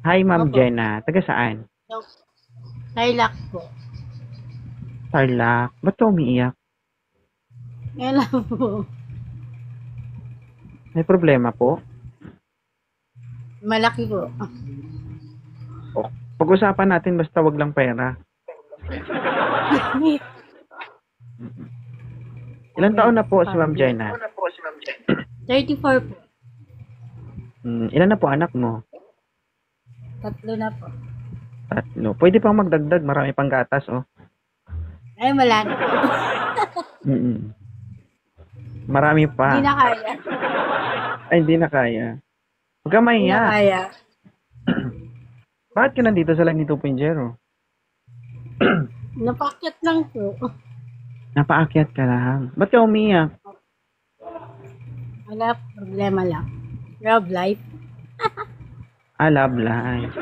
Hi, Ma'am Opo. Jenna. Taga saan? Lilac po. Tarlac. Ba't ka umiiyak? Yan lang po. May problema po? Malaki po. O, pag-usapan natin basta wag lang pera. Ilang Okay taon na na po. po si Ma'am Family. Jenna? 34 po. Ilan na po anak mo? Tatlo na po. Tatlo. Pwede pang magdagdag. Marami pang gatas, oh. Ay, wala na po. Mm. Marami Hindi pa. na kaya. Ay, hindi na kaya. Huwag ka Hindi na mahiya. kaya. Bakit ka nandito sa Lagni 2.0? Napakyat lang po. Napaakyat ka lang. Ba't ka umiiyak? Wala, problema lang. Love life. Love life.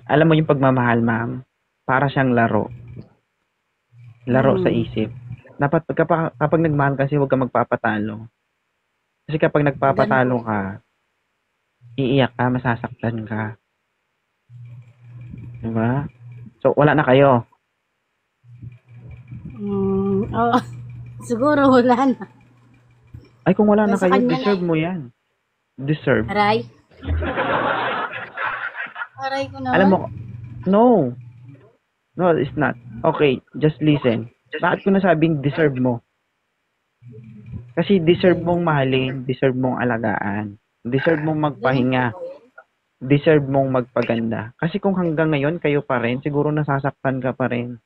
Alam mo yung pagmamahal, ma'am? Para siyang laro. Laro sa Hmm. isip. Dapat kapag nagmahal kasi huwag ka magpapatalo. Kasi kapag Ganun po. nagpapatalo ka, iiyak ka, masasaktan ka. Diba? So, wala na kayo. Oh, siguro wala na. Ay, kung wala na Nasa kayo, kanya na deserve eh. mo yan. Deserve. Aray. Aray ko Alam naman. mo, no. No, it's not. Okay, just listen. Bakit ko nasabing deserve mo? Kasi deserve Okay. mong mahalin, deserve mong alagaan, deserve mong Ganun po magpahinga, ba yun? deserve mong magpaganda. Kasi kung hanggang ngayon kayo pa rin, siguro nasasaktan ka pa rin.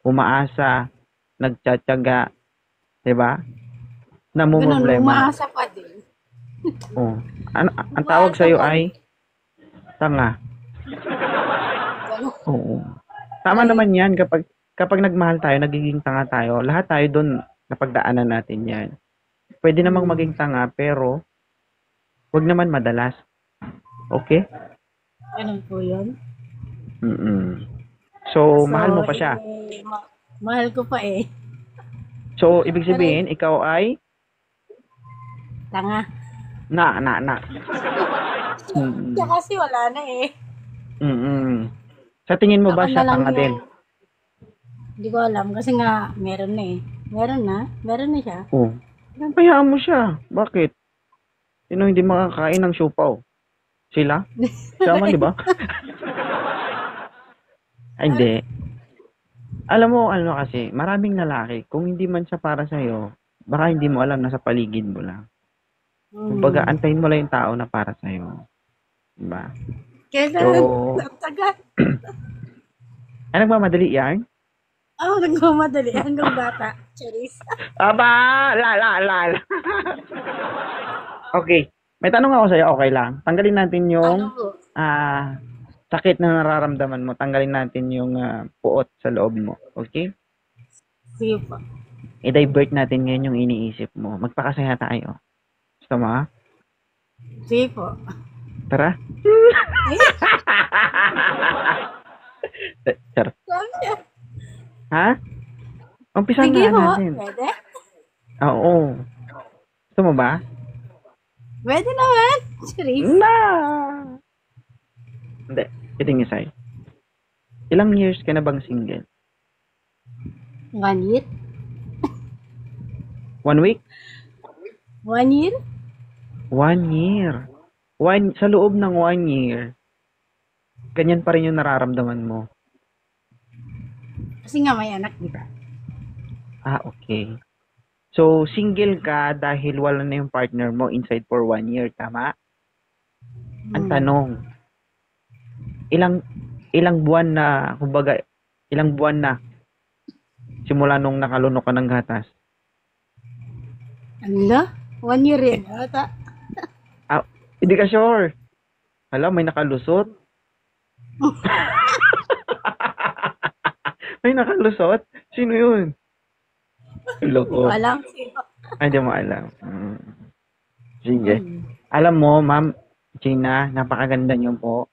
Umaasa, nagtsatsaga, 'di ba? Ganun, Namumroblema. umaasa pa din. Oh. Ang tawag Umaasa sa pa din. ay tanga. Ganun. Oo. Tama Ay, naman 'yan kapag nagmahal tayo, nagiging tanga tayo. Lahat tayo doon napagdaanan natin 'yan. Pwede namang hmm, maging tanga pero 'wag naman madalas. Okay? ganun po yun. Mm. So, So, mahal mo pa siya. mahal ko pa eh. So, ibig Aray, sabihin, ikaw ay tanga. na. Siya Mm. kasi wala na eh. Mm. Sa tingin mo Ako ba na siya lang tanga din? yung, hindi ko alam kasi nga meron na eh. Meron na siya. Oh. Hayaan mo siya. Bakit? Sino hindi makakain ng siopaw? Sila? Siya man, di ba? Ay, hindi. Alam mo, ano kasi, maraming lalaki, kung hindi man siya para sa'yo, baka hindi mo alam, nasa paligid mo lang. Kumbaga, Hmm. antayin mo lang yung tao na para sa'yo. Diba? So, Kailan? Ang tagal. ay, nagmamadali yan? Oh, nagmamadali hanggang bata. Charis. Aba! La. Okay. May tanong ako sa'yo, okay lang. Tanggalin natin yung Ano po? ah, sakit na nararamdaman mo. Tanggalin natin yung puot sa loob mo. Okay? Sige po. I-divert natin ngayon yung iniisip mo. Magpakasaya tayo. Gusto mo, ha? Sige po. Tara. Eh, Char. sabi niya. Ha? Umpisan Sige na po. natin. Pwede? Oo. Gusto mo ba? Pwede naman. Charis. Na! Hindi. Kidding aside. Ilang years ka na bang single? 1 year? 1 week? 1 year? 1 year. Sa loob ng 1 year, ganyan pa rin yung nararamdaman mo. Kasi nga may anak, di ba? Okay. So, single ka dahil wala na yung partner mo inside for 1 year, tama? Ang Hmm. tanong, ilang ilang buwan na, kumbaga, ilang buwan na simula nung nakalunok ka ng gatas? Ano? 1 year rin. Ata. Ah, hindi ka sure. Hala, may nakalusot. May nakalusot? Sino yun? Hindi ko Loko. alam sino. Ay, di mo alam. Sige. Hmm. Alam mo, Ma'am Gina, napakaganda niyo po.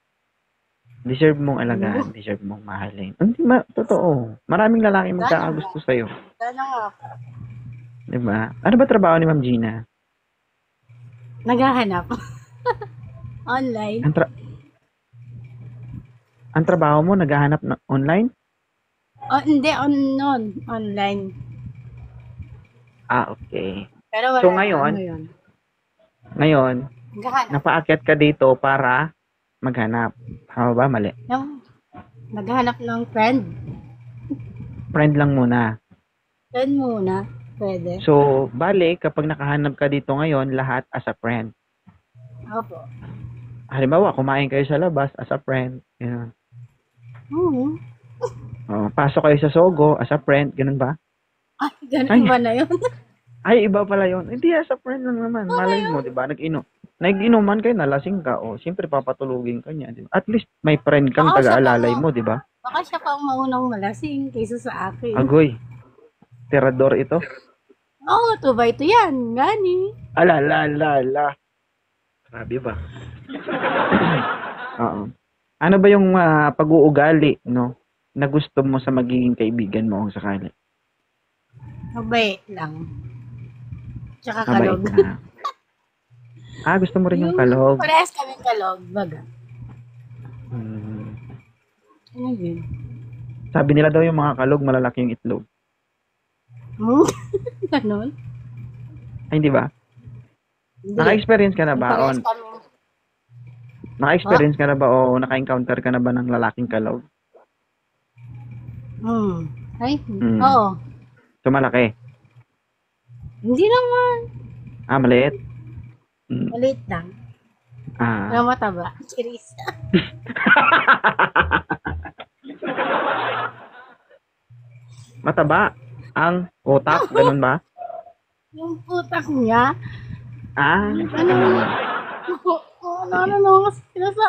Deserve mong Oo. alagaan, deserve mong mahalin. Hindi, totoo. Maraming lalaki Sana nga. magkakagusto sa'yo. Sana nga. Di ba? Ano ba trabaho ni Ma'am Gina? Naghahanap. Online. Ang trabaho mo, naghahanap na online? Oh, hindi, online. Ah, okay. Pero wala So, na ngayon, ngayon. Naghahanap. napaakyat ka dito para maghanap. Tama ba? Mali. Naghahanap ng friend. Friend lang muna. Friend muna. Pwede. So, bale, kapag nakahanap ka dito ngayon, lahat as a friend. Opo. Halimbawa, kumain kayo sa labas as a friend. Ganun. Oo. Pasok kayo sa Sogo as a friend. Ganun ba? Ay, ganun ba na yun? Ay, iba pala yun. Hindi, as a friend lang naman. Malay mo, di ba? Nag-inuman kayo, nalasing ka. O, siyempre, papatulugin ka niya. Di ba? At least, may friend kang taga-alalay mo, di ba? Baka siya pang maunang malasing kaysa sa akin. Agoy. Tirador ito. Oo, 2x2 yan. Gani. Ala. Grabe ba? Oo. Ano ba yung pag-uugali, no? Na gusto mo sa magiging kaibigan mo kung sakali? Mabait lang. Tsaka Mabait kalog. na. Gusto mo rin yung kalog. Parehas kaming kalog, baga. Hmm. Ano yun? Sabi nila daw yung mga kalog, malalaki yung itlog. Ganon? Ay, hindi ba? Naka-experience ka na ba? Parehas kami. Naka-experience ka na ba o naka-encounter ka na ba ng lalaking kalog? Ay, Hmm. oo. So, malaki. Hindi naman. Maliit? Hmm. Maliit lang. Pero mataba. Chiris. Mataba ang utak, ganun ba? Yung utak niya. Ano? Kasi pinasa.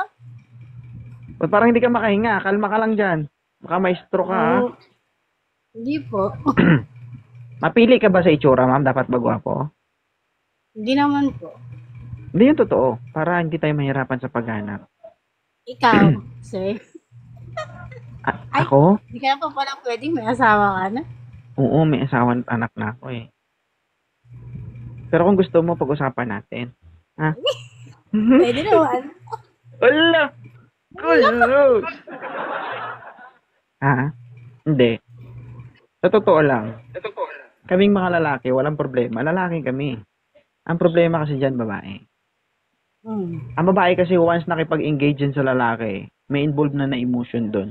Ba't parang hindi ka makahinga? Kalma ka lang dyan. Baka may stroke ka, Hindi po. Mapili ka ba sa itsura, ma'am? Dapat ba gwapo? Hindi naman po. Hindi yung totoo. Para hindi tayo mahirapan sa paghanap. Ikaw, sir. Ay. Ako? Hindi ka na pa pala pwede. May asawa ka na. Oo, may asawan at anak na ako eh. Pero kung gusto mo, pag-usapan natin. Ha? Pwede naman. Wala! Kulo! Hindi. Sa totoo lang. Kaming mga lalaki, walang problema. Lalaki kami. Ang problema kasi dyan, babae. Ang babae kasi once nakipag-engage sa lalaki, may involved na emotion doon.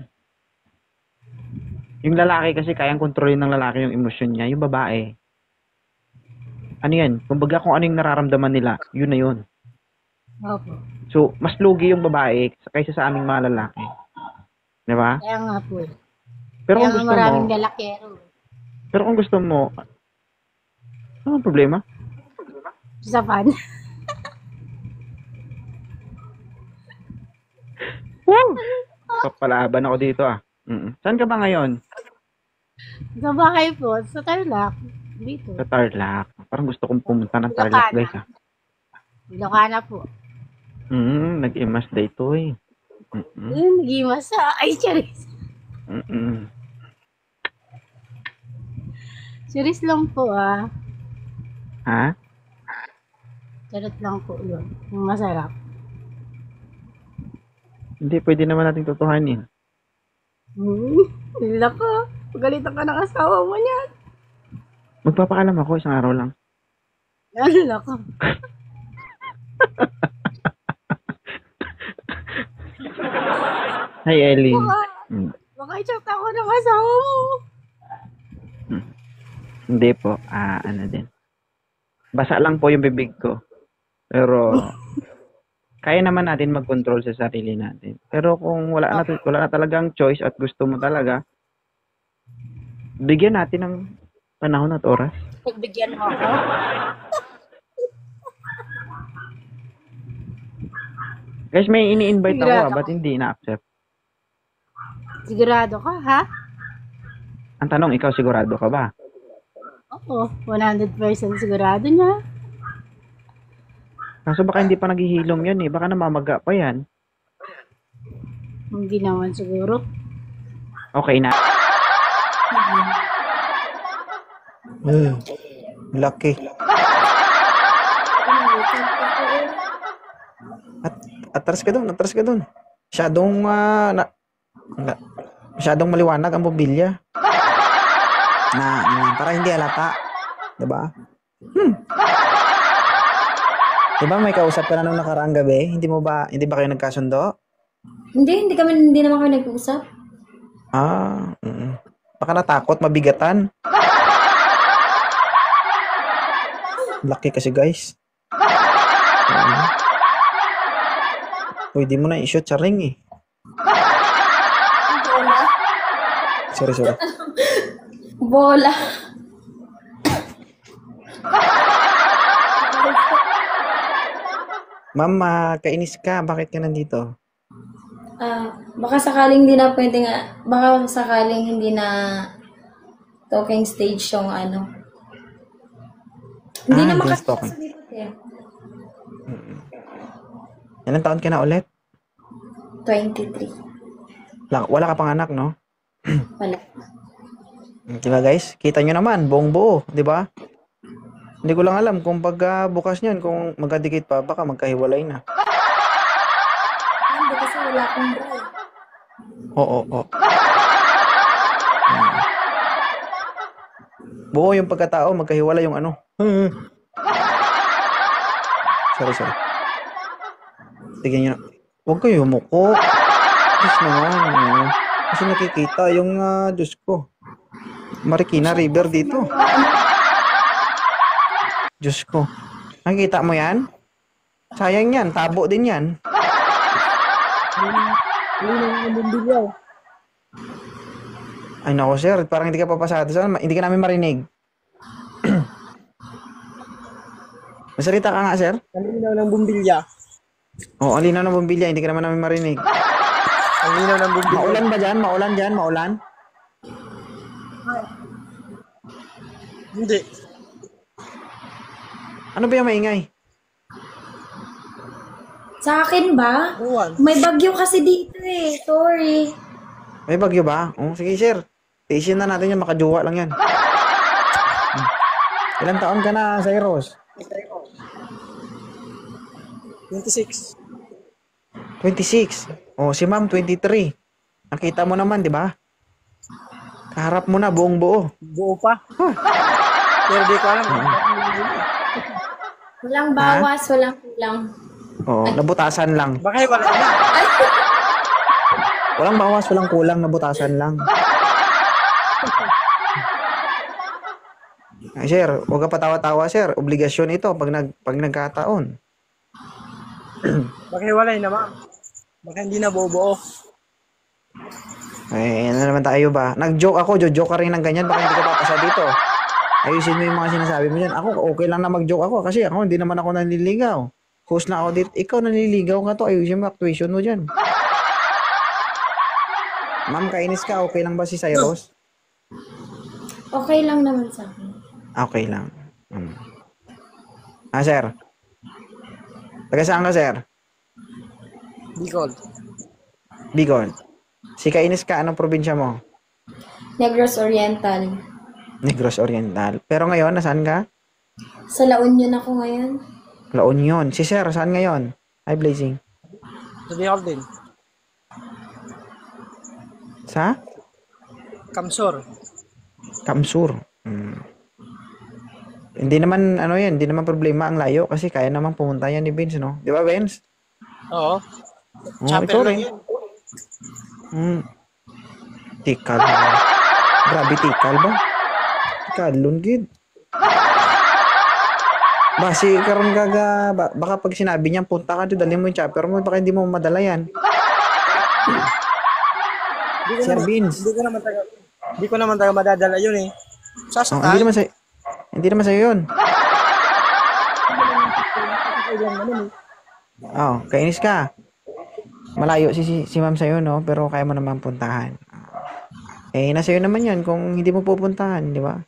Yung lalaki kasi kayang kontrolin ng lalaki yung emosyon niya. Yung babae, ano yan? Kumbaga kung ano yung nararamdaman nila, yun na yun. Opo. So, mas lugi yung babae kaysa sa aming mga lalaki. Di ba? Kaya nga po. Pero Kaya kung nga gusto maraming mo, lalakero. pero kung gusto mo, ano ang problema? Sa fan. Woo! Papalaban ako dito Saan ka ba ngayon? Sa bahay po. Sa Tarlac. Dito. Sa Tarlac. Parang gusto kong pumunta ng Tarlac, guys. Ilocana po. Nag-imas day to eh. Nag-imas sa. Ay, charis. Charis lang po Ha? Charot lang po yun. Yung masarap. Hindi, pwede naman nating tutuhanin. Nila ko. Pagalitan ka ng asawa mo niyan. Magpapaalam ako isang araw lang. Nila ko. Hi, Ellie. Baka i-chat ako ng asawa mo. Hindi po. Ano din. Basa lang po yung bibig ko. Pero, kaya naman natin mag-control sa sarili natin. Pero kung wala na talagang choice at gusto mo talaga, bigyan natin ng panahon at oras. Pagbigyan mo ako. Guys, may ini-invite ako ba't hindi na-accept? Sigurado ka, ha? Ang tanong, ikaw sigurado ka ba? Oo, 100% sigurado niya. Kaso baka hindi pa naghihilom yan eh. Baka namamaga pa yan. Hindi naman siguro. Okay na. Lucky. Atras ka doon, atras ka doon. Masyadong, masyadong maliwanag ang bombilya. Para hindi halata. Diba? Diba may kausap ka na nung nakaraang gabi? Hindi ba kayo nagkasundo? Hindi naman kami nag-uusap. Baka natakot, mabigatan. Laki kasi guys. Pwede mo na i-shoot sa ring eh. Bola. Sorry. Bola. Mama, kainis ka. Bakit ka nandito? Baka sakaling hindi na talking stage yung ano. Hindi naman kasi talking. sasabihin eh. Ilang taon ka na ulit? 23. Wala ka pang anak, no? Wala. Diba guys? Kita nyo naman, buong buo. Diba? Hindi ko lang alam kung pag bukas niyan, kung magkadikit pa, baka magkahiwalay na. Hindi kasi wala akong bra. Oo. Buo yung pagkatao, magkahiwalay yung ano. Sorry. Tignan nyo na. Huwag kayo umuko. Diyos naman. Kasi nakikita yung, Diyos ko. Marikina River dito. Diyos ko. Nakikita mo yan? Sayang yan. Tabo din yan. Ay nako sir. Parang hindi ka papasado. Hindi ka namin marinig. Masalita ka nga sir. Ang linaw ng bumbilya. Oo, ang linaw ng bumbilya. Hindi ka naman namin marinig. Ang linaw ng bumbilya. Maulan ba dyan? Maulan? Hindi. Ano ba yung maingay? Sa akin ba? Uwan. May bagyo kasi dito eh. Sorry. May bagyo ba? Oh, sige sir. Tiisin na natin yan. Makajuwa lang yan. Ilang taon ka na, Cyrus? 26. 26. Oh, si ma'am 23. Nakita mo naman, di ba? Kaharap mo na, buong buo. Buo pa. Pero di ko alam. Walang bawas, walang kulang. Oo, nabutasan lang. Baka wala na. Walang bawas, walang kulang, nabutasan lang. Ay, sir, huwag ka patawa-tawa, sir. Obligasyon ito pag nagkataon. Baka wala na ma'am. Baka hindi na buo. Ay, ano naman tayo ba? Nag-joke ako, joke ka rin ng ganyan, baka hindi ka papasa dito. Ayusin mo yung mga sinasabi mo dyan. Ako, okay lang na mag-joke ako kasi ako, hindi naman ako nanliligaw. Host na ako dito. Ikaw nanliligaw ka to. Ayusin mo actuation mo dyan. Ma'am, kainis ka. Okay lang ba si Cyrus? Okay lang naman sa akin. Okay lang. Sir? Taga saan ka, sir? Bicol. Bicol. Si kainis ka, anong probinsya mo? Negros Oriental. Negros Oriental. Pero ngayon, nasaan ka? Sa La Union ako ngayon. La Union. Si sir, saan ngayon? Hi, Blazing. Sa Bicol din. Sa? Kamsur. Kamsur. Hindi naman, hindi naman problema ang layo kasi kaya namang pumunta yan ni Vince, no? Di ba, Vince? Oo. Ito Chopper rin. lang yun. Tikal. Grabe, tikal ba? Tikalon, gid. Basi, karon baka pag sinabi niya, punta ka doon, dalhin mo yung chopper mo, baka hindi mo madala yan. Sir Vince. Hindi ko naman taga madadala yun eh. Sasakay. Hindi naman sa'yo yun. Kainis ka. Malayo si ma'am sa'yo, no? Pero kaya mo naman puntahan. Nasa iyo naman yan kung hindi mo pupuntahan, di ba?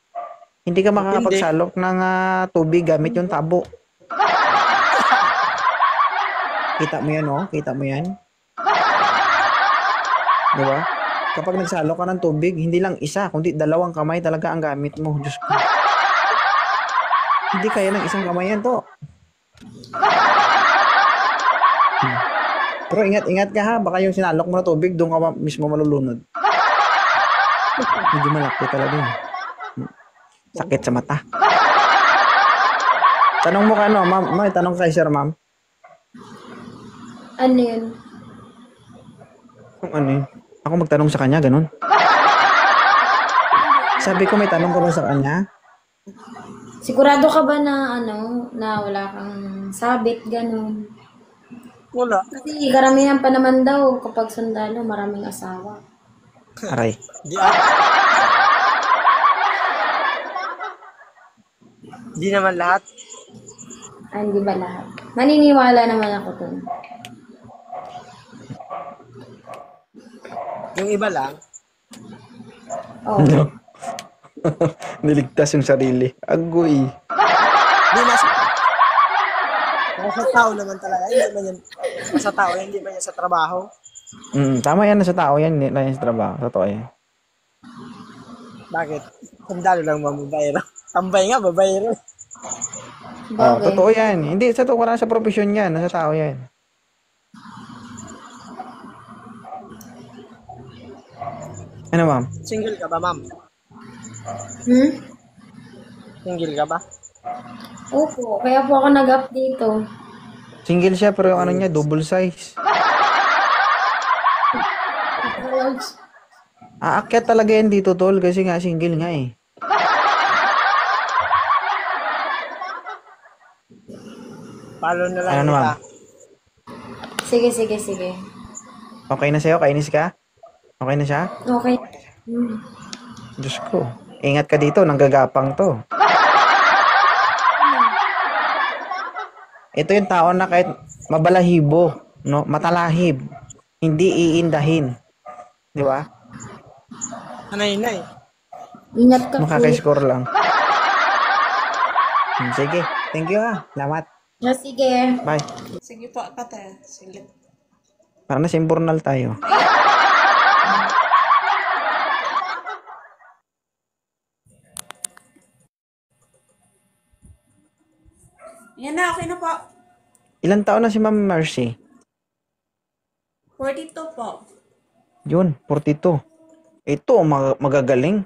Hindi ka makakapagsalok ng tubig gamit yung tabo. Kita mo yan, no? Kita mo yan? Di ba? Kapag nagsalok ka ng tubig, hindi lang isa, kundi 2 kamay talaga ang gamit mo. Diyos ko. Hindi kaya ng isang kamay yan to. Pero ingat-ingat ka ha. Baka yung sinalok mo na tubig, doon ka mismo malulunod. Medyo malaki talaga yun. Sakit sa mata. Tanong mo ka ano, ma'am. May tanong kay sir, ma'am. Ano yun? Kung ano yun? Ako magtanong sa kanya, ganun. Sabi ko, may tanong ka ba sa kanya? Sigurado ka ba na na wala kang sabit, ganun? Wala. Kasi karamihan pa naman daw kapag sundalo, maraming asawa. Aray. Di naman lahat. Ay, hindi ba lahat? Naniniwala naman ako dun. Yung iba lang. Oh. Niligtas yung sarili. Agoy. Di nasa tao naman talaga. Hindi man yan. Sa tao, hindi man yan sa trabaho. Tama yan sa tao yan. Hindi na yan sa trabaho. Totoo yan. Bakit? Sundalo lang mababayro. Tambay nga, babayro. Bagay. Totoo yan. Hindi, sa totoo wala sa profesyon yan. Nasa tao yan. Ano, ma'am? Single ka ba, ma'am? Single ka ba? Opo, kaya po ako nag-up dito. Single siya pero yung ano niya, double size. Aakyat talaga yan dito, tol. Kasi nga, single nga eh. Follow na lang Ano, kita. ma'am? Sige. Okay na sa'yo? Kainis ka? Okay na siya? Okay. Diyos ko. Ingat ka dito, nanggagapang to. Ito yung tao na kahit mabalahibo, no, matalahib, hindi iindahin. Di ba? Nanay. Ingat ka po. Makaka-score lang. Sige. Thank you ha. Salamat. Sige. Bye. Sige po, kate. Sige. Para na simpurnal tayo. Yan na, okay na po. Ilang taon na si Ma'am Mercy? 42 po. Yun, 42. Ito, magagaling.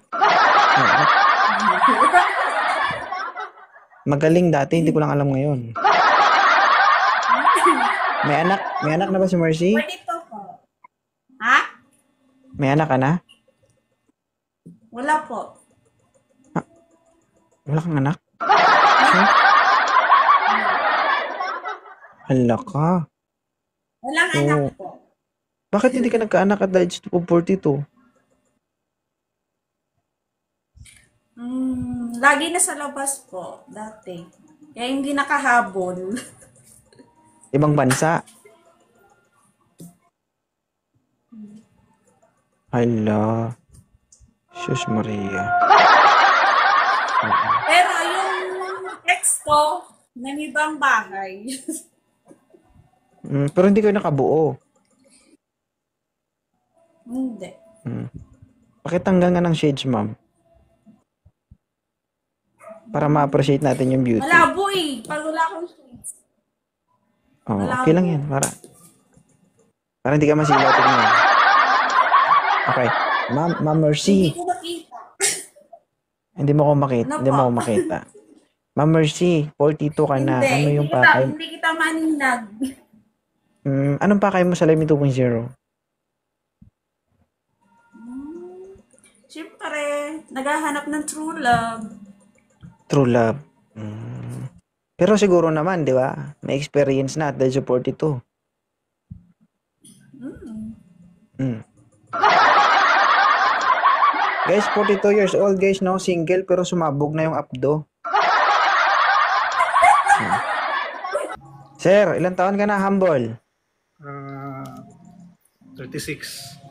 Magaling dati, hindi ko lang alam ngayon. May anak na ba si Mercy? 42 po. Ha? May anak ka na? Wala po. Wala kang anak? Hala ka. Walang anak po. Bakit hindi ka nagkaanak at the age of 42? Lagi na sa labas po, dati. Kaya hindi nakahabol. Ibang bansa? Hala. Sus Maria. Pero yung ex ko, ng ibang bahay. Pero hindi kayo nakabuo. Hindi. Pakitanggal nga ng shades, ma'am. Para ma-appreciate natin yung beauty. Malabo eh. Pag wala akong shades. Oh, okay lang yan. Para hindi ka masilaw. Tingnan. Okay. Ma'am Mercy. Hindi ko makita. Hindi mo ako makita. Ano Hindi mo po? ako makita. Ma'am Mercy, 42 ka na. Ano yung hindi pakay? hindi kita maninag. Anong pakay mo sa Lemmy 2.0? Siyempre, naghahanap ng true love. True love. Pero siguro naman, di ba? May experience na at the age of 42. Guys, 42 years old, guys, no? Single, pero sumabog na yung abdo. Sir, ilang taon ka na, humble? 36.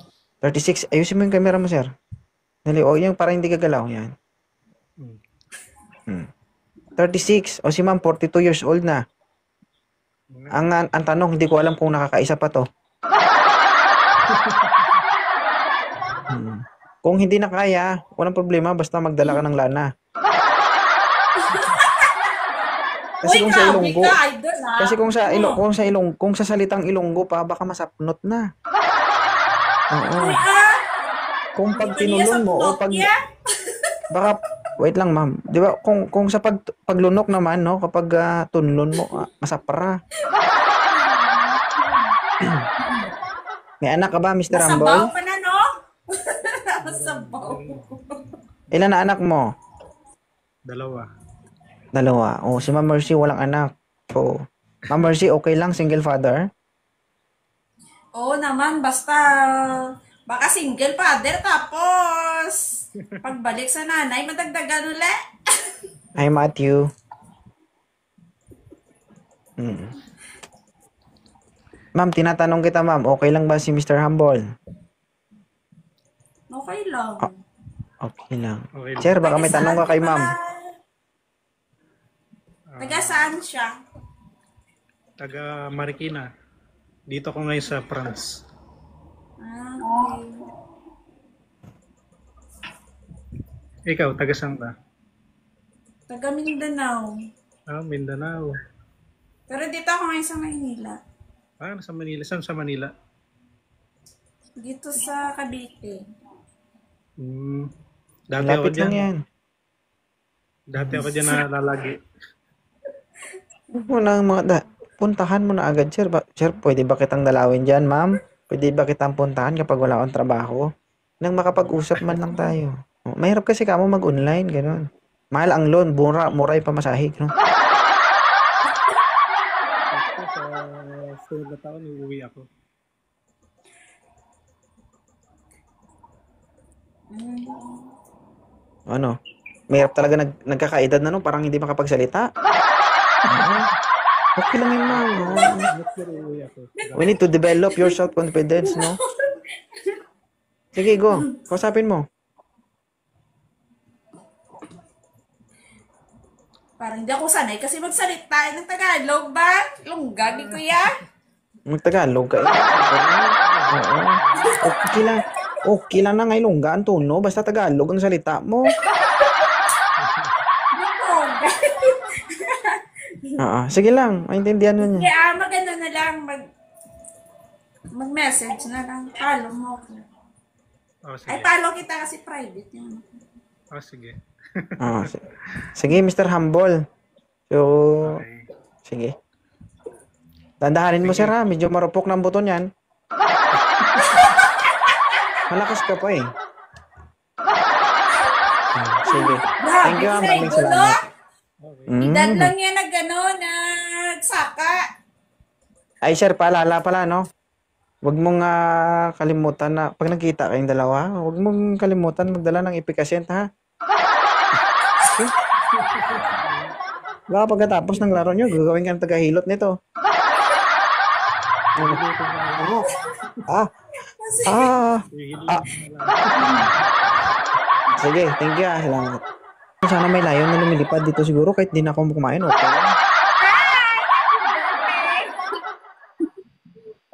36. Ayusin mo yung camera mo, sir. Dali, yung parang hindi gagalaw. Yan. 36. O si ma'am, 42 years old na. Ang tanong, hindi ko alam kung nakakaisa pa to. Kung hindi na kaya, walang problema, basta magdala ka ng lana. Kasi Uy, kung sa grabe Ilonggo, ka, idol ha. kasi kung sa salitang Ilonggo pa, baka masapnot na. Oo. Uy, Kung Hindi pag pa niya tinulon sa mo o pag Pinokya. baka wait lang ma'am. 'Di ba kung sa paglunok naman no, kapag tunlon mo masapra. May anak ka ba, Mr. Masabaw Rumble? pa na, no? Masabaw. Ilan na anak mo? 2. Dalawa. Oh, si Ma'am Mercy walang anak. Oh. Ma'am Mercy, okay lang single father? Oo naman, basta baka single father tapos pagbalik sa nanay, madagdagan ulit. Hi, Matthew. Ma'am, tinatanong kita, ma'am, okay lang ba si Mr. Humble? Okay lang. Okay lang. Okay lang. Sir, baka may Taga tanong ka saan kay ka ma'am. pala? Taga saan siya? Taga Marikina. Dito ko ngayon sa France. Okay. Ikaw, taga saan ka? Taga Mindanao. Mindanao. Pero dito ako ngayon sa Maynila. Sa Manila. Saan sa Manila? Dito sa Cavite. Dati ako Lapit lang dyan. yan. Dati ako dyan nalalagi. Huwag mo lang puntahan mo na agad, sir. Sir, pwede ba kitang dalawin dyan, ma'am? Pwede ba kitang puntahan kapag wala akong trabaho? Nang makapag-usap man lang tayo. Mahirap kasi kamo mag-online, gano'n. Mahal ang loan, mura yung pamasahe. No? Sa sunod na taon, uuwi ako. Ano? Mahirap talaga nagkakaedad na, no? Parang hindi makapagsalita. Okay lang yun, ma'am. Next year, uuwi ako. We need to develop your self-confidence, no? Sige, go. Kausapin mo. Parang hindi ako sanay kasi magsalita ng Tagalog ba? Lungga ni Kuya. Magtagalog ka. Oo. Okay lang. Okay lang na ngayon lungga ang tono. Basta Tagalog ang salita mo. Lungga. Oo. Sige lang. Maintindihan mo niya. Kaya maganda na lang mag-message na lang. Follow mo ako. Sige. Ay, follow kita kasi private yun. Sige. Sige, Mr. Humble. So, Okay. sige. Dandahanin mo, sir, ha? Medyo marupok ng buton yan. Malakas ka pa, eh. Sige. Thank you, Grabe, maraming Saigo, no? salamat. Edad lang yan nagsaka. Ay, sir, paalala pala, no? Huwag mong kalimutan na, pag nagkita kayong dalawa, huwag mong kalimutan magdala ng ipikasyent, ha? Okay? Baka pagkatapos ng laro nyo, gagawin ka ng tagahilot nito. Sige, thank you, salamat. Sana may layon na lumilipad dito siguro kahit di na ako kumain, okay?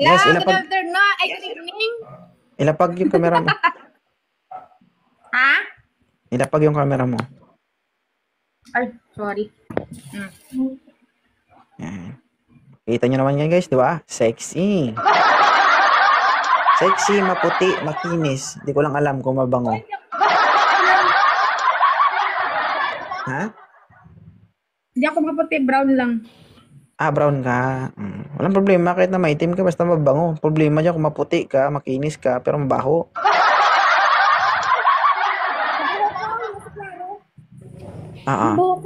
Yes, Good ilapag, afternoon. Ay, good evening. ilapag yung camera mo. Ha? Ilapag yung camera mo. Ay, sorry. Yan. Kita nyo naman yan, guys, di ba? Sexy. Sexy, maputi, makinis. Hindi ko lang alam kung mabango. Ha? Hindi ako maputi, brown lang. Brown ka. Walang problema kahit na maitim ka basta mabango. Problema dyan kung maputi ka, makinis ka, pero mabaho.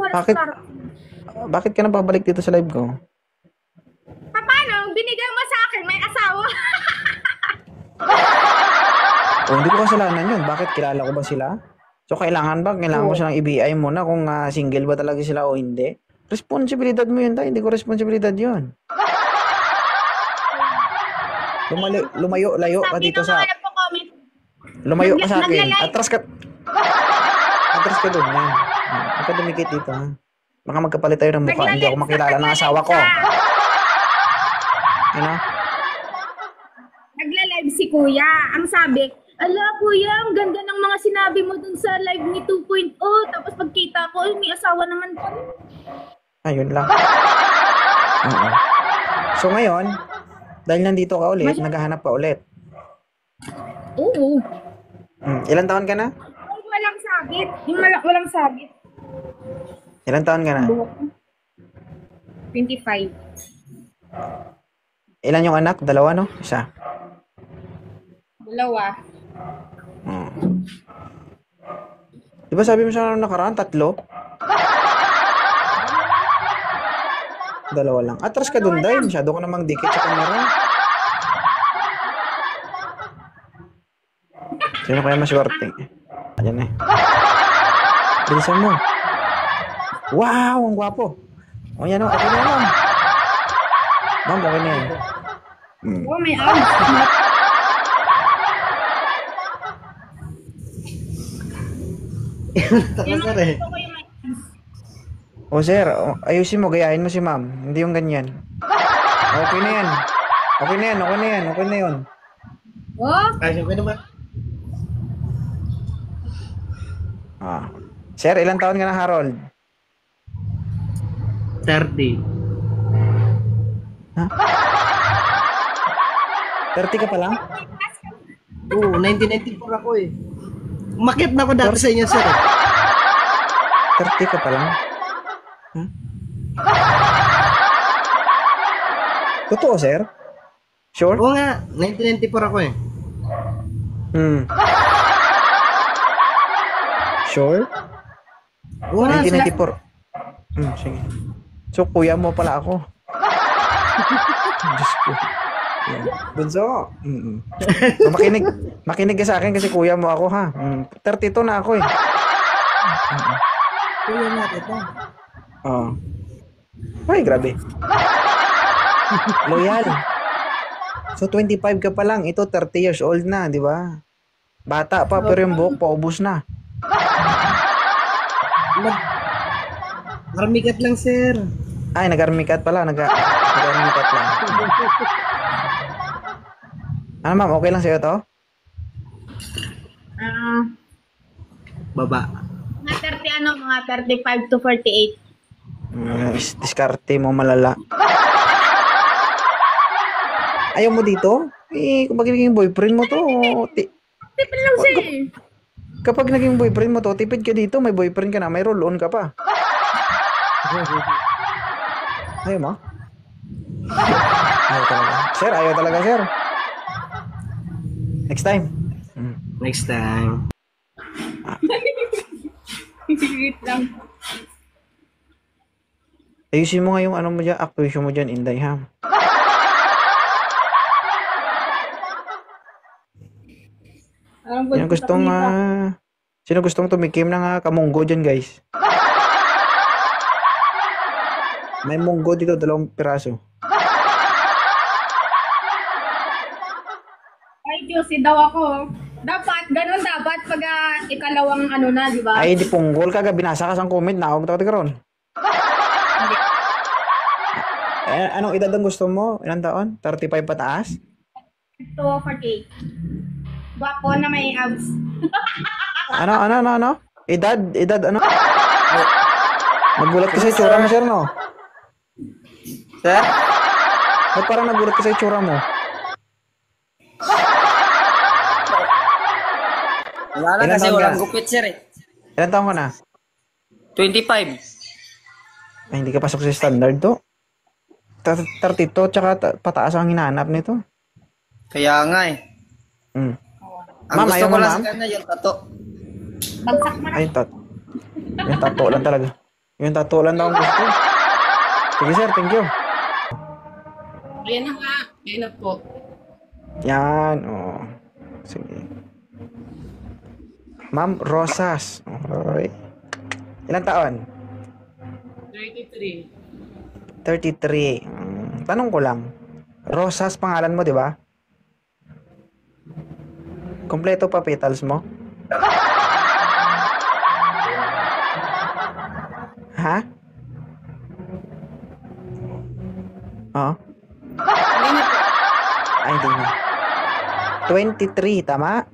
Bakit? Bakit ka na babalik dito sa live ko? Paano? Binigay mo sa akin, may asawa. Hindi ko kasalanan yun. Bakit? Kilala ko ba sila? So, kailangan mo silang i-BI muna kung single ba talaga sila o hindi? Responsibilidad mo yun, tayo. Hindi ko responsibilidad yun. Lumayo ka dito sa... Lumayo ka sa akin. Atras ka doon. Yan. Huwag ka dumikit dito, ha? Baka magkapalit tayo ng mukha. Hindi ako makilala ng asawa ko. Ano? Nagla-live si Kuya. Ang sabi, ala Kuya, ang ganda ng mga sinabi mo dun sa live ni 2.0. Tapos pagkita ko, may asawa naman po. Ayun lang. Oo. So ngayon, dahil nandito ka ulit, naghahanap ka ulit. Oo. Ilan taon ka na? Yung walang sabit. Yung walang sabit. Ilan taon ka na? Buhok ko. 25. Ilan yung anak? Dalawa, no? Isa. Dalawa. Di ba sabi mo sa nakaraan, 3? Dalawa lang. Atras ka dun, Day. Masyado ka namang dikit sa camera. Sino kaya maswerte? Ayan eh. Bilisan mo. Wow! Ang gwapo. O yan o. Okay na yan. Ma'am, okay na yan. Oh, may arms. Sir eh. O sir, ayusin mo, gayahin mo si ma'am. Hindi yung ganyan. Okay na yan. Okay na yan, okay na yan, okay na yun. Oh, Ay, okay naman. Ah. Sir, ilang taon ka na, Harold? 30. Ha? 30 ka pa lang? Oo, 1994 ako eh. Umakyat na ako dati sa inyo, sir eh. 30 ka pa lang? Huh? Totoo, sir? Sure? Oo nga, 1994 ako eh. Sure? Oo nga, sir. 1994. Sige. So, kuya mo pala ako. Diyos ko. Bunso. So, makinig ka sa akin kasi kuya mo ako, ha? 32 na ako, eh. Kuya nga, ito. Oo. Ay, grabe. Loyal. So, 25 ka pa lang. Ito, 30 years old na, di ba? Bata pa, pero yung buhok paubos na. Maramikat lang, sir. Ay, nag-armikat pala. Nag-armikat lang. Ano, ma'am? Okay lang sa'yo to? Baba. mga 30 mga 35 to 48. Diskarte mo malala. Ayaw mo dito? Eh, kapag naging boyfriend mo to, Tipid lang siya eh. kapag naging boyfriend mo to, tipid ka dito, may boyfriend ka na, may roll-on ka pa. Ayaw mo? Ayaw talaga. Sir, ayaw talaga, sir. Next time. Next time. Wait lang. Ayusin mo nga yung ano mo dyan, actuation mo dyan, Inday, ha? Sino gustong tumikim ng kamunggo dyan, guys? May munggo dito, 2 piraso. Ay, juicy daw ako. Dapat, ganun dapat pag ikalawang ano na, di ba? Ay, di punggol ka, binasa ka sa comment na ako matawag karon. Anong edad ang gusto mo? Ilang taon? 35 pataas? To 48. Guwapo na may abs. Ano? Edad, ano? Nagulat ka sa itsura mo, sir, no? Sir? Ba't parang nagulat ka sa itsura mo? Wala na Ilan kasi taon ka? walang gupit, sir eh. Ilang taon ka na? 25. Ay, hindi ka pasok sa standard to. 32, tsaka pataas ang hinahanap nito. Kaya nga eh. Ang Ma'am, gusto ayaw ko mo, lang ma'am? sa kanya yung tato. Bagsak mo na. Ay, yung tato lang talaga. Yung tato lang daw ang gusto. Sige, sir, thank you. Ayan na nga. Ayan na po. Yan, oh. Sige. Ma'am Rosas. Okay. Ilang taon? 33. 33. Tanong ko lang. Rosas pangalan mo, di ba? Kompleto pa petals mo? Ha? Oo. Ay, hindi na. 23, tama?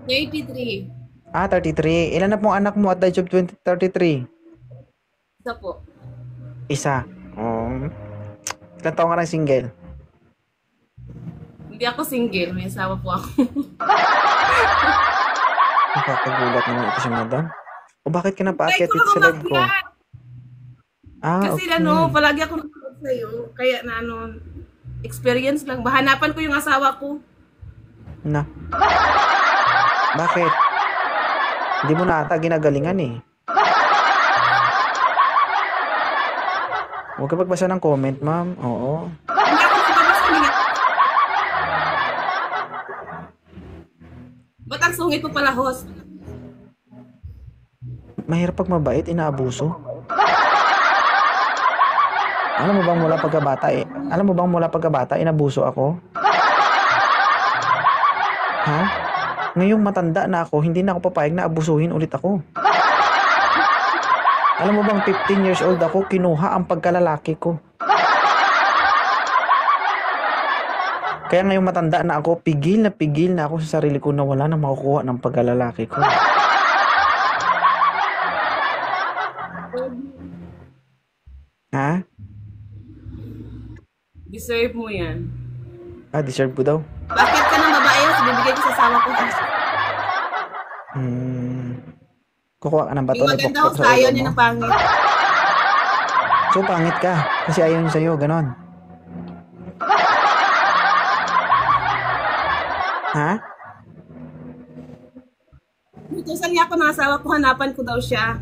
33. 33. Ilan na pong anak mo at the age of 33? Isa po. Isa. Oh. Ilan taon ka na single? Hindi ako single, may asawa po ako. Nakakagulat naman ito si madam. O bakit ka Try napaakyat ko dito sa lang live ko? umakyat. Kasi Okay. palagi ako nanonood sa'yo. Kaya experience lang. Bahanapan ko yung asawa ko. Na. Bakit? Hindi mo na ata ginagalingan eh. Huwag ka magbasa ng comment, ma'am. Oo. Hindi ako nagbabasa niya. Ba't ang sungit mo pala, host? Mahirap pag mabait, inaabuso. Alam mo bang mula pagkabata, inabuso ako? Ha? Ngayong matanda na ako, hindi na ako papayag na abusuhin ulit ako. Alam mo bang 15 years old ako, kinuha ang pagkalalaki ko. Kaya ngayong matanda na ako, pigil na ako sa sarili ko na wala na makukuha ng pagkalalaki ko. Ha? Deserve mo yan. Deserve ko daw. Bakit ka ng babae? Bibigay ko sa asawa ko. Kukuha ka ng bato Yung ni maganda Pokpok ko sa sa ayaw ulo niya mo. ng pangit. So, pangit ka. Kasi ayaw niya sa'yo, ganon. Ha? Utusan niya ako ng asawa ko, hanapan ko daw siya.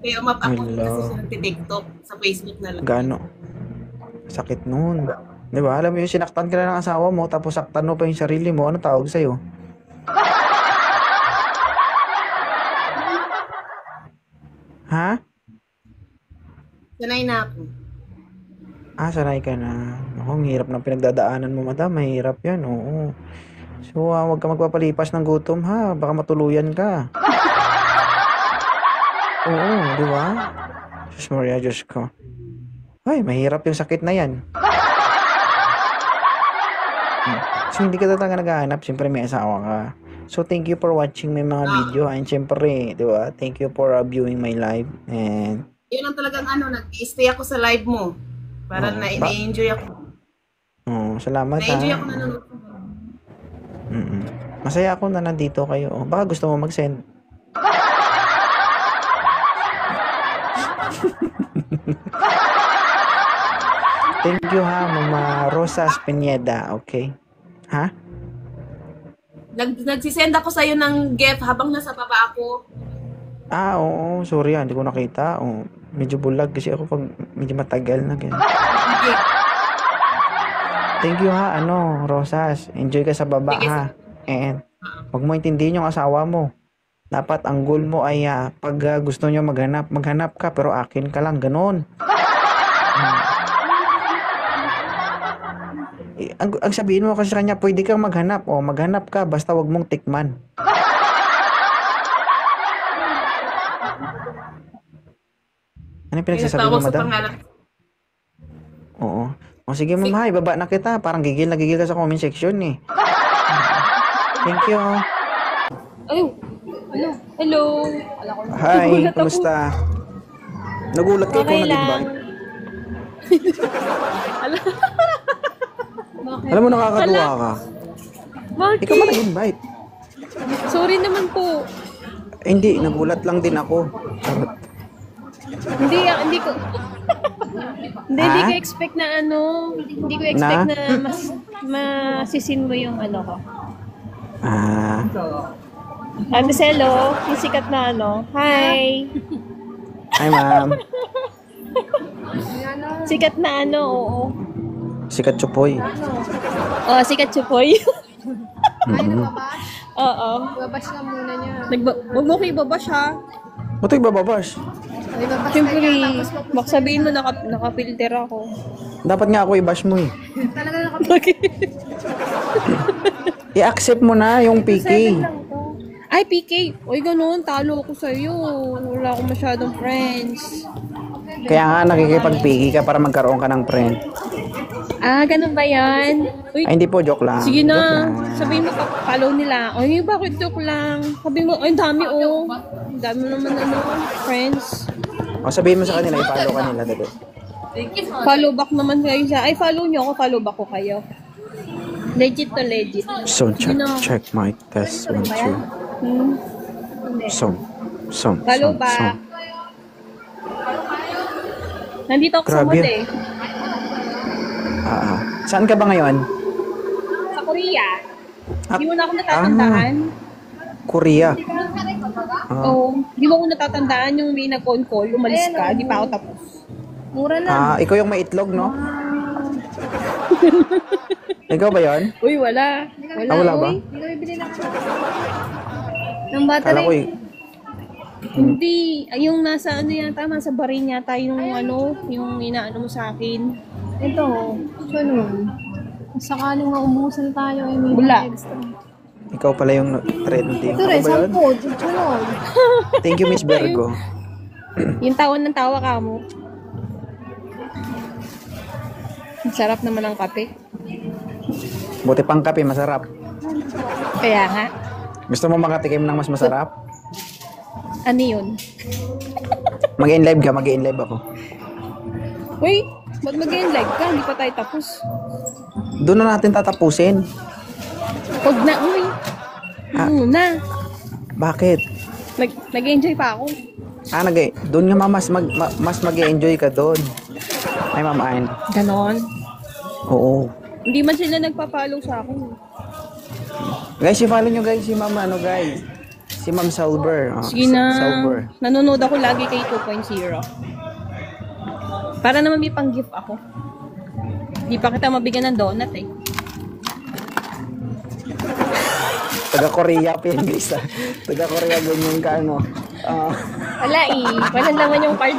Kaya umap ako Hello. kasi siya nagtitiktok sa Facebook na lang. Gano? Sakit nun. Di ba? Alam mo yung sinaktan ka na ng asawa mo, tapos saktan mo pa yung sarili mo, ano tawag sa'yo? Ha? Sanay na ako. Sanay ka na. Ako, ang hirap ng pinagdadaanan mo, madam. Mahirap yan, oo. So, huwag ka magpapalipas ng gutom, ha? Baka matuluyan ka. Oo, di ba? Diyos Maria, Diyos ko. Ay, mahirap yung sakit na yan. So, hindi ka talaga naghahanap. Siyempre, may asawa ka. So, thank you for watching my mga video. And siyempre, di ba? Thank you for viewing my live. And, Yun ang talagang nag-stay ako sa live mo. Para na-enjoy ako. salamat, Na-enjoy ha? ako nanonood. Masaya ako na nandito kayo. Baka gusto mo mag-send. Thank you, ha, Mama Rosa Pineda. Okay? Ha? Nagsisend ako sa'yo ng gift habang nasa baba ako. Oo. Sorry, hindi ko nakita. Medyo bulag kasi ako pag medyo matagal na ganyan. Okay. Thank you, ha, Rosas. Enjoy ka sa baba, Sige, ha. And, wag mo intindihin yung asawa mo. Dapat ang goal mo ay pag gusto nyo maghanap ka, pero akin ka lang, ganun. Ang sabihin mo kasi sa kanya, pwede kang maghanap. Maghanap ka, basta wag mong tikman. Ano yung pinagsasabi mo, Tawag sa madam? pangalan. Oo. Sige, ma'am, ha, ibaba na kita. Parang gigil na gigil ka sa comment section, eh. Thank you. Hello. Hi, kamusta? Nagulat ka, ikaw Okay lang. nag-invite. Alam mo, nakakatuwa ka. Bakit? Ikaw ba nag-invite? Sorry naman po. Hindi, nagulat lang din ako. Charot. Hindi ko hindi ko expect na hindi ko expect Na? na masisin mo yung ko. Marcelo, yung sikat na Hi. Hi, ma'am. Sikat na oo. Sikat Chupoy. Oh, sikat Chupoy. Oo. Babash ka muna niya. Huwag mo ko ibabash ha. Ba't ibababash? Ibabash Siyempre, na yan, tapos baka sabihin mo naka-filter ako. Dapat nga ako i-bash mo, eh. talaga nakapalit. I-accept mo na yung PK. Ay, PK. Uy, ganun. Talo ako sa'yo. Wala akong masyadong friends. Kaya nga nakikipag-PK ka para magkaroon ka ng friend. Ganun ba yan? Uy, Ay, hindi po, joke lang. sige Joke na. lang. Sabihin mo, follow nila. Ay, bakit joke lang? Sabihin mo, ay, dami Ang dami mo naman friends. Sabihin mo sa kanila, i-follow ka nila, dali. Follow back naman kayo sa... Ay, follow nyo ako, follow back ko kayo. Legit to legit. So, check, Sino? check mic test 1, 2. Hmm. Follow back. Nandito ako sa Grabe. mood eh. Saan ka ba ngayon? Sa Korea. Ah, Hindi mo na ako natatandaan. Korea. Oo. Di mo ako natatandaan yung may nag-on call, umalis ka, di pa ako tapos. Mura na. Ikaw yung may itlog, no? Ikaw ba yon? Uy, wala. Wala ba? Hindi ko bibili ng battery. Kala ko eh. Hindi. Ay, yung nasa ano yata, nasa barin yata yung ano, yung inaano mo sa akin. Ito. Ano? Sakaling maubusan tayo. Ay, may Wala. extra. Ikaw pala yung trending. Ito rin, Ako ba yun? 10. Sunod. Thank you, Miss Virgo. Yung tawon ng tawa ka mo. Ang sarap naman ng kape. Buti pang kape, masarap. Kaya nga. Gusto mo makatikim ng mas masarap? Ano yun? Mag-in-live ka, mag-in-live ako. Uy, ba't mag-live ka? Hindi pa tayo tapos. Doon na natin tatapusin. Huwag na, uy. Muna. Bakit? Nag-enjoy pa ako. Doon nga mas mag-enjoy ka doon. Ay, Ma'am Ann. Ganon. Oo. Hindi man sila nagpa-follow sa akin. Guys, i-follow nyo guys si Ma'am guys. Si Ma'am Salber. Sige na. Salber. Nanonood ako lagi kay 2.0. Para naman may pang-gift ako. Hindi pa kita mabigyan ng donut eh. Taga-Korea pa yan guys. Taga-Korea ganyan ka ano. Wala eh. Walang laman yung card.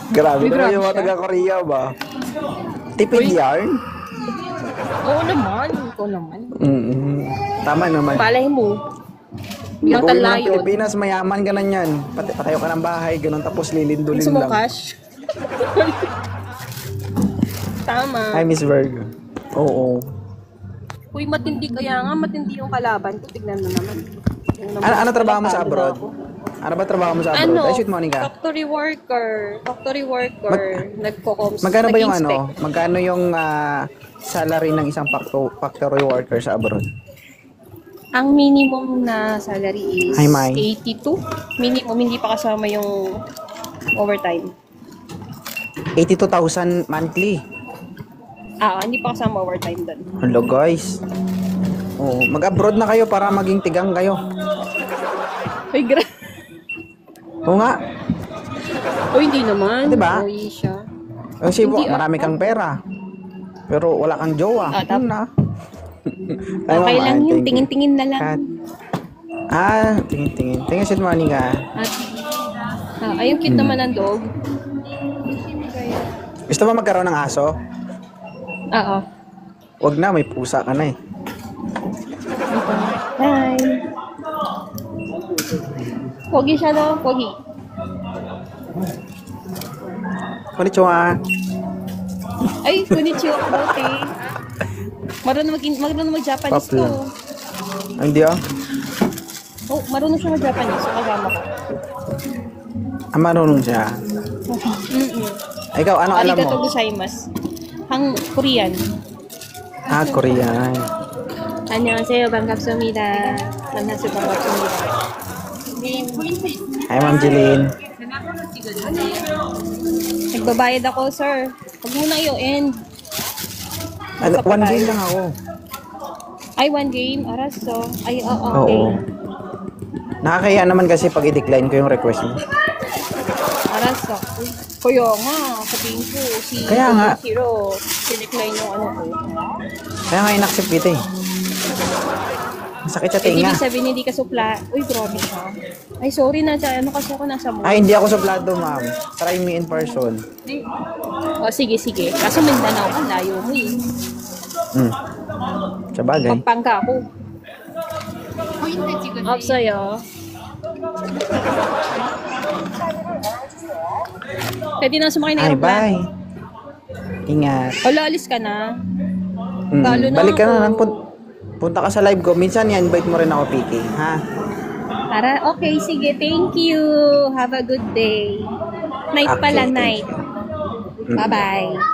Grabe Uy, naman yung mga siya. taga-Korea ba? Tipid yarn? Oo naman. Ikaw naman. Tama naman. Palay mo. Yung Pag uwi mo ng talayon. Pilipinas, mayaman ka na yan. Patayo ka ng bahay, ganun, tapos lilindulin Gusto mo lang. cash? Tama. Hi, Miss Virgo. Oo. Uy, matindi kaya nga. Matindi yung kalaban ko. Tignan mo naman. Ano trabaho mo sa abroad? Ano ba trabaho mo sa abroad? Ano? Ay, shoot, Monica. Factory worker. Nagko-coms. Magkano ba yung ano? Magkano yung salary ng isang factory worker sa abroad? Ang minimum na salary is Hi, Mai. 82. Minimum, hindi pa kasama yung overtime. 82,000 monthly. Hindi pa kasama overtime doon. Hello, guys. Oh, mag-abroad na kayo para maging tigang kayo. Uy, Oo nga. Uy, hindi naman. Diba? Uy, siya. Kasi Hindi, marami kang pera. Pero wala kang jowa. Tap. Yun na. Okay lang yun. Tingin-tingin na lang. Tingin-tingin. Tingin si Monica. Ayun, cute naman ang dog. Gusto mo magkaroon ng aso? Oo. Wag na, may pusa ka na eh. Hi. Pogi siya no? Pogi. Konnichiwa. Ay, konnichiwa ko dati. Marunong mag-Japanese Pop lang. to. Ay, hindi ah. Oh, marunong siya mag-Japanese. So, kasama ko. Marunong siya. Ikaw, anong alam Arigato mo? gozaimasu. Hang Korean. Korean. 안녕하세요. 반갑습니다. 만나서 반갑습니다. Hi, Ma'am Jeline. Nagbabayad ako, sir. Huwag mo na i-end. One game lang ako. Ay, one game. Araso. Ay, okay. Oo. Nakakaya naman kasi pag i-decline ko yung request mo. Araso. Kuya nga, sabihin ko, si Kaya nga. Hero, sinecline yung ano ko. Kaya nga in-accept kita eh. Masakit sa tinga. Ibig sabihin, hindi ka supla. Uy, grabe siya. Ay, sorry na siya. Ano kasi ako nasa mo. Ay, hindi ako suplado, ma'am. Try me in person. O, sige. Kaso Mindanao ka, layo mo eh. Sa bagay. Pampanga ako. Up sa'yo. Pwede na sumakay na Ay, aeroplano. bye. Ingat. Wala, alis ka na. Talo na Balik ka na. ako. Punta ka sa live ko. Minsan i-invite mo rin ako, PK. Ha? Okay, sige. Thank you. Have a good day. Night pala, Okay, night. Bye-bye.